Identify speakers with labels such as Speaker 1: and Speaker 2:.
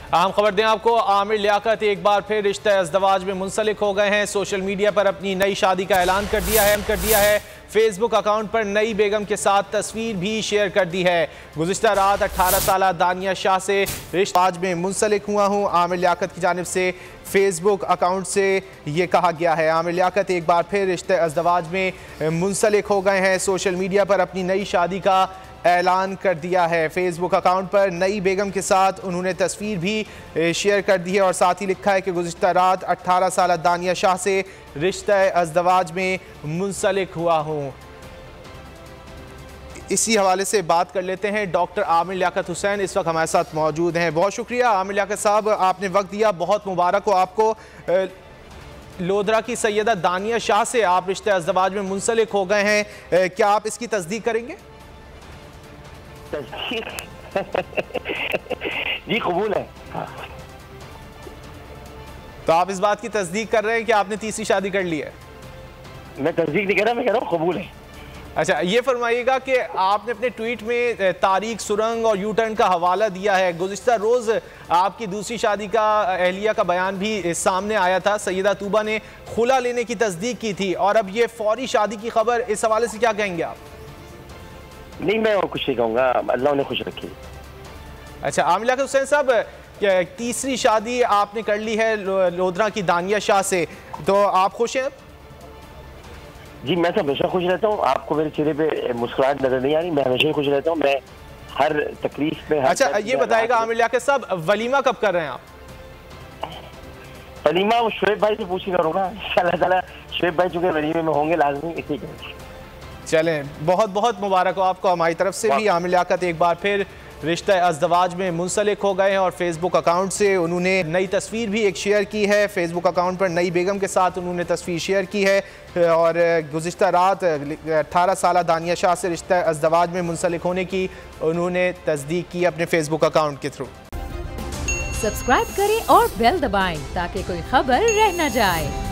Speaker 1: अहम खबर दें आपको, आमिर लियाकत एक बार फिर रिश्ते अज़दवाज में मुंसलिक हो गए हैं। सोशल मीडिया पर अपनी नई शादी का ऐलान कर दिया है। फेसबुक अकाउंट पर नई बेगम के साथ तस्वीर भी शेयर कर दी है। गुज़िश्ता रात 18 साल दानिया शाह से रिश्ते अज़दवाज में मुंसलिक हुआ हूँ। आमिर लियाकत की जानिब से फेसबुक अकाउंट से ये कहा गया है। आमिर लियाकत एक बार फिर रिश्ते अज़दवाज में मुंसलिक हो गए हैं। सोशल मीडिया पर अपनी नई शादी का ऐलान कर दिया है। फेसबुक अकाउंट पर नई बेगम के साथ उन्होंने तस्वीर भी शेयर कर दी है और साथ ही लिखा है कि गुज़िश्ता रात 18 साल दानिया शाह से रिश्ता अज़दवाज में मुंसलिक हुआ हूँ। इसी हवाले से बात कर लेते हैं। डॉक्टर आमिर लियाकत हुसैन इस वक्त हमारे साथ मौजूद हैं। बहुत शुक्रिया आमिर लियाकत साहब, आपने वक्त दिया, बहुत मुबारक हो आपको। लोधरा की सैयदा दानिया शाह से आप रिश्ते अज़दवाज में मुंसलिक हो गए हैं, क्या आप इसकी तस्दीक करेंगे?
Speaker 2: जी कबूल है।
Speaker 1: तो आप इस बात की तस्दीक कर रहे हैं कि आपने तीसरी शादी कर ली है?
Speaker 2: मैं तस्दीक नहीं कर रहा, मैं कह रहा हूँ कबूल है।
Speaker 1: अच्छा, ये फरमाइएगा कि आपने अपने ट्वीट में तारीख सुरंग और यू टर्न का हवाला दिया है। गुज़िश्ता रोज़ आपकी दूसरी शादी का अहलिया का बयान भी सामने आया था। सैयदा तूबा ने खुला लेने की तस्दीक की थी और अब ये फौरी शादी की खबर, इस हवाले से क्या कहेंगे आप?
Speaker 2: नहीं, मैं और कुछ नहीं कहूँगा, अल्लाह उन्हें खुश रखे।
Speaker 1: अच्छा, आमिर लियाकत हुसैन साहब, तीसरी शादी आपने कर ली है लोधरा की दानिया शाह से, तो आप खुश हैं?
Speaker 2: जी मैं तो हमेशा खुश रहता हूँ। आपको मेरे चेहरे पे मुस्कुराहट नजर नहीं आ रही, मैं हमेशा खुश रहता हूँ। मैं हर तकलीफ में
Speaker 1: अच्छा, ये बताएगा आमिर लियाकत साहब, वलीमा कब कर रहे हैं आप?
Speaker 2: वलीमा वो शुएब भाई से पूछ करूँगा इंशाअल्लाह ताला। शुएब भाई चूंकि वलीमे में होंगे लाजमी, इसी के।
Speaker 1: चलें, बहुत बहुत मुबारक हो आपको हमारी तरफ से भी। आमिर लियाकत एक बार फिर रिश्ते अज़दवाज में मुंसलिक हो गए हैं और फेसबुक अकाउंट से उन्होंने नई तस्वीर भी एक शेयर की है। फेसबुक अकाउंट पर नई बेगम के साथ उन्होंने तस्वीर शेयर की है और गुज़िश्ता रात 18 साल दानिया शाह से रिश्ते अज़दवाज में मुंसलिक होने की उन्होंने तस्दीक की अपने फेसबुक अकाउंट के थ्रू।
Speaker 3: सब्सक्राइब करें और बेल दबाएं ताकि कोई खबर रह न जाए।